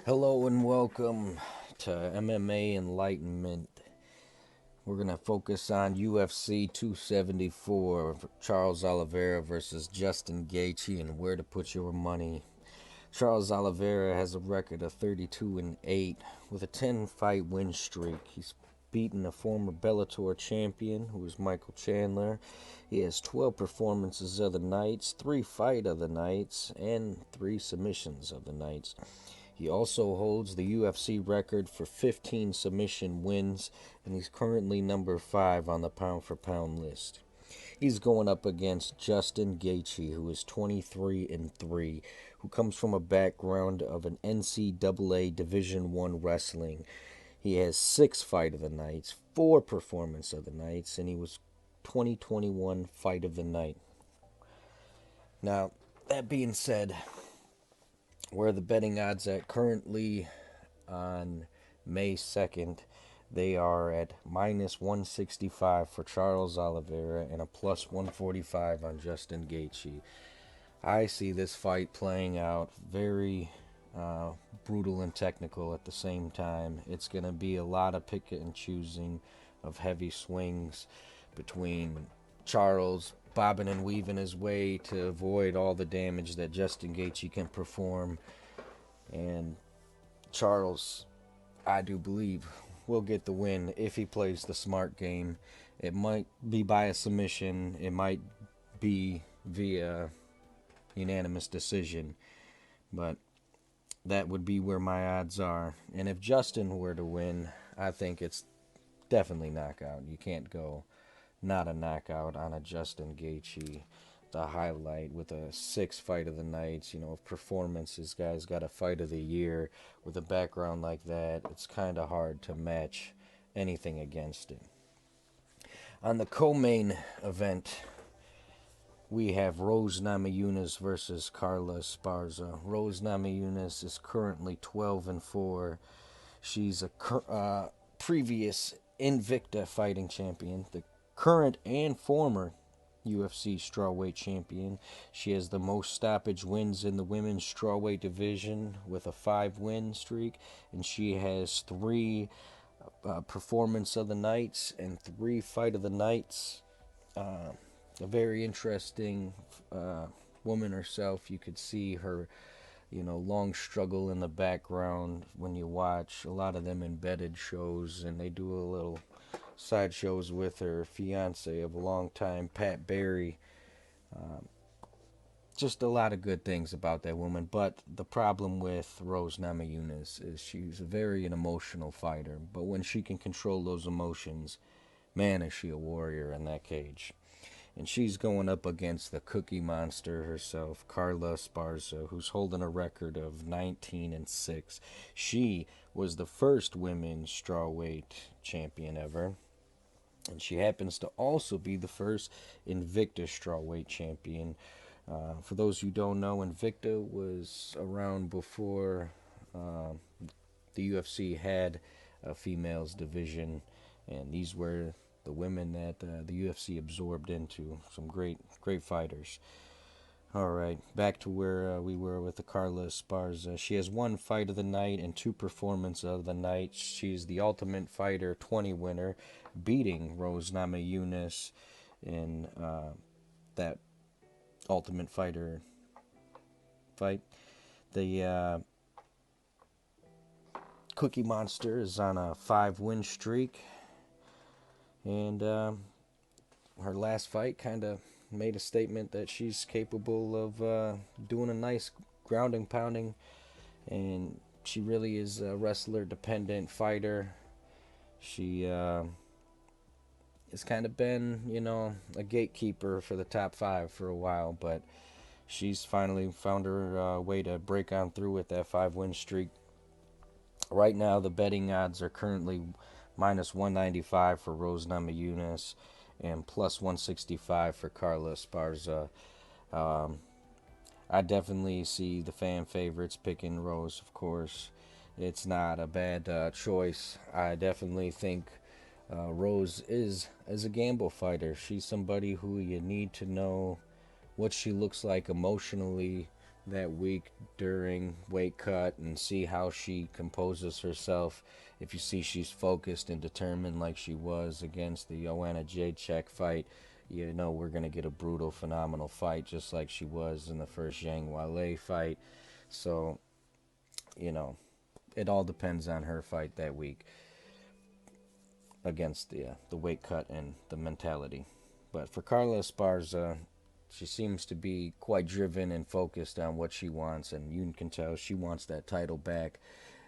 Hello and welcome to MMA Enlightenment. We're going to focus on UFC 274, Charles Oliveira versus Justin Gaethje, and where to put your money. Charles Oliveira has a record of 32 and 8 with a 10-fight win streak. He's beaten a former Bellator champion who is Michael Chandler. He has 12 performances of the nights, 3 fight of the nights, and 3 submissions of the nights. He also holds the UFC record for 15 submission wins, and he's currently number 5 on the pound for pound list. He's going up against Justin Gaethje, who is 23 and 3, who comes from a background of an NCAA Division 1 wrestling. He has 6 fight of the nights, 4 performance of the nights, and he was 2021 fight of the night. Now, that being said, where the betting odds at currently on May 2nd, they are at minus 165 for Charles Oliveira and a plus 145 on Justin Gaethje. I see this fight playing out very uh, brutal and technical at the same time. It's going to be a lot of pick and choosing of heavy swings between Charles bobbing and weaving his way to avoid all the damage that Justin Gaethje can perform, and Charles, I do believe, will get the win if he plays the smart game. It might be by a submission, it might be via unanimous decision, but that would be where my odds are. And if Justin were to win, I think it's definitely knockout. You can't go not a knockout on a Justin Gaethje. The highlight with a 6 fight of the nights, performance. This guy's got a fight of the year with a background like that. It's kind of hard to match anything against it. On the co-main event, we have Rose Namajunas versus Carla Esparza. Rose Namajunas is currently 12 and 4. She's a previous Invicta fighting champion, the current and former UFC strawweight champion. She has the most stoppage wins in the women's strawweight division with a 5-win streak, and she has 3 performance of the nights and 3 fight of the nights. A very interesting woman herself. You could see her, long struggle in the background when you watch a lot of them embedded shows, and they do a little side shows with her fiance of a long time, Pat Barry. Just a lot of good things about that woman, but the problem with Rose Namajunas is she's a very an emotional fighter, but when she can control those emotions, man, is she a warrior in that cage. And she's going up against the Cookie Monster herself, Carla Esparza, who's holding a record of 19 and 6. She was the first women's strawweight champion ever, and she happens to also be the first Invicta strawweight champion. For those who don't know, Invicta was around before uh, the UFC had a females division, and these were the women that the UFC absorbed into. Some great fighters. All right, back to where we were with the Carla Esparza. She has 1 fight of the night and 2 performance of the night. She's the Ultimate Fighter 20 winner, beating Rose Namajunas in that Ultimate Fighter fight. The Cookie Monster is on a 5-win streak, and her last fight kind of made a statement that she's capable of doing a nice grounding pounding, and she really is a wrestler dependent fighter. She has kind of been, a gatekeeper for the top 5 for a while, but she's finally found her way to break on through with that 5-win streak. Right now, the betting odds are currently minus 195 for Rose Namajunas and plus 165 for Carla Esparza. Um, I definitely see the fan favorites picking Rose, of course. It's not a bad choice. I definitely think Rose is a gamble fighter. She's somebody who you need to know what she looks like emotionally that week during weight cut and see how she composes herself. If you see she's focused and determined like she was against the Joanna Jacek fight, you know we're going to get a brutal, phenomenal fight just like she was in the first Zhang Weili fight. So, you know, it all depends on her fight that week against the weight cut and the mentality. But for Carla Esparza, she seems to be quite driven and focused on what she wants, and you can tell she wants that title back.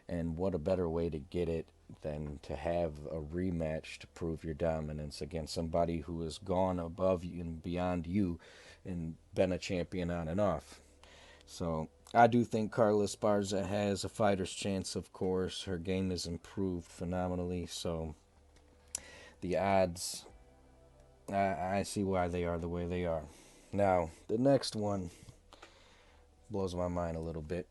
And what a better way to get it than to have a rematch to prove your dominance against somebody who has gone above you and beyond you and been a champion on and off. So I do think Carla Esparza has a fighter's chance, of course. Her game has improved phenomenally, so the odds, I see why they are the way they are. Now, the next one blows my mind a little bit,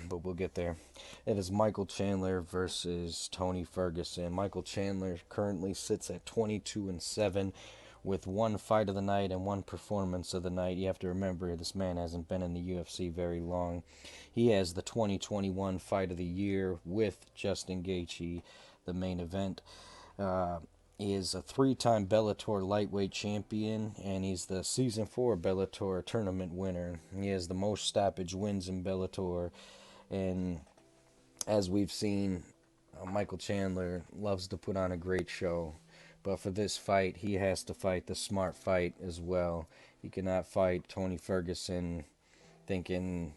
but we'll get there. It is Michael Chandler versus Tony Ferguson. Michael Chandler currently sits at 22-7 with one fight of the night and one performance of the night. You have to remember this man hasn't been in the UFC very long. He has the 2021 fight of the year with Justin Gaethje, the main event. Uh, he is a three-time Bellator lightweight champion, and he's the Season 4 Bellator tournament winner. He has the most stoppage wins in Bellator, and as we've seen, Michael Chandler loves to put on a great show. But for this fight, he has to fight the smart fight as well. He cannot fight Tony Ferguson thinking,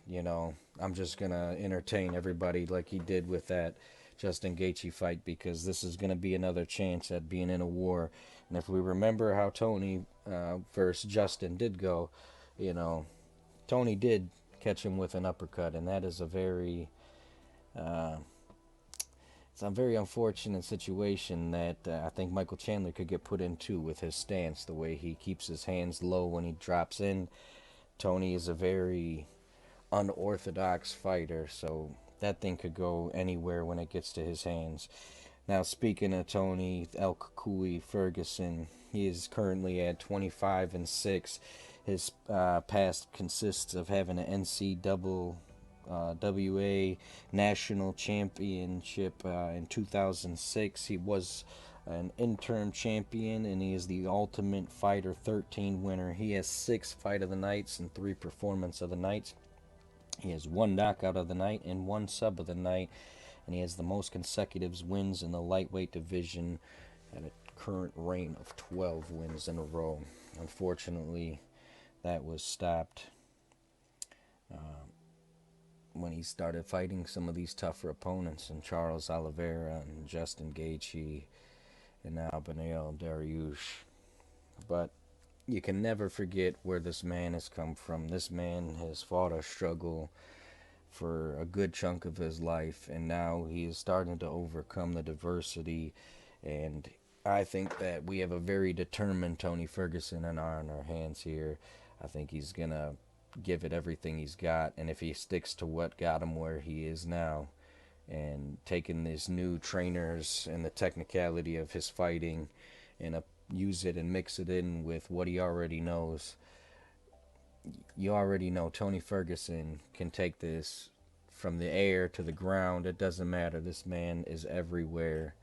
I'm just going to entertain everybody like he did with that Justin Gaethje fight, because this is going to be another chance at being in a war. And if we remember how Tony versus Justin did go, Tony did catch him with an uppercut, and that is uh, it's a very unfortunate situation that I think Michael Chandler could get put into with his stance, the way he keeps his hands low when he drops in. Tony is a very unorthodox fighter, so that thing could go anywhere when it gets to his hands. Now, speaking of Tony El Kukui Ferguson, he is currently at 25-6. His past consists of having an NCAA national championship in 2006. He was an interim champion, and he is the Ultimate Fighter 13 winner. He has 6 Fight of the Nights and 3 Performance of the Nights. He has 1 knockout of the night and 1 sub of the night, and he has the most consecutive wins in the lightweight division at a current reign of 12 wins in a row. Unfortunately, that was stopped when he started fighting some of these tougher opponents, and Charles Oliveira and Justin Gaethje and now Beneil Dariush. But you can never forget where this man has come from. This man has fought a struggle for a good chunk of his life, and now he is starting to overcome the diversity. And I think that we have a very determined Tony Ferguson on our hands here. I think he's going to give it everything he's got, and if he sticks to what got him where he is now, and taking these new trainers and the technicality of his fighting and use it and mix it in with what he already knows, you already know Tony Ferguson can take this from the air to the ground. It doesn't matter. This man is everywhere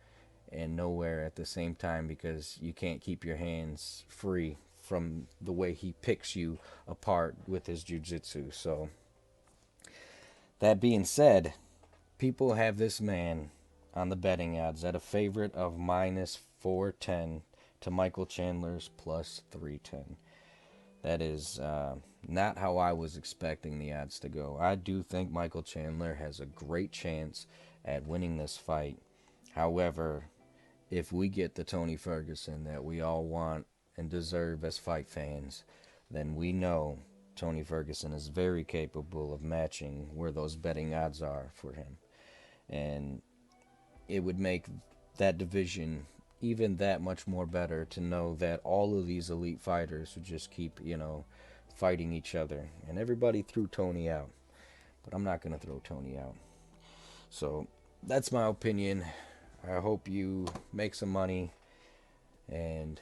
and nowhere at the same time, because you can't keep your hands free from the way he picks you apart with his jiu-jitsu. So, that being said, people have this man on the betting odds at a favorite of minus 410 to Michael Chandler's plus 310. That is not how I was expecting the odds to go. I do think Michael Chandler has a great chance at winning this fight. However, if we get the Tony Ferguson that we all want and deserve as fight fans, then we know Tony Ferguson is very capable of matching where those betting odds are for him. And it would make that division even that much more better to know that all of these elite fighters would just keep, fighting each other. And everybody threw Tony out. But I'm not going to throw Tony out. So that's my opinion. I hope you make some money, and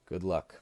good luck.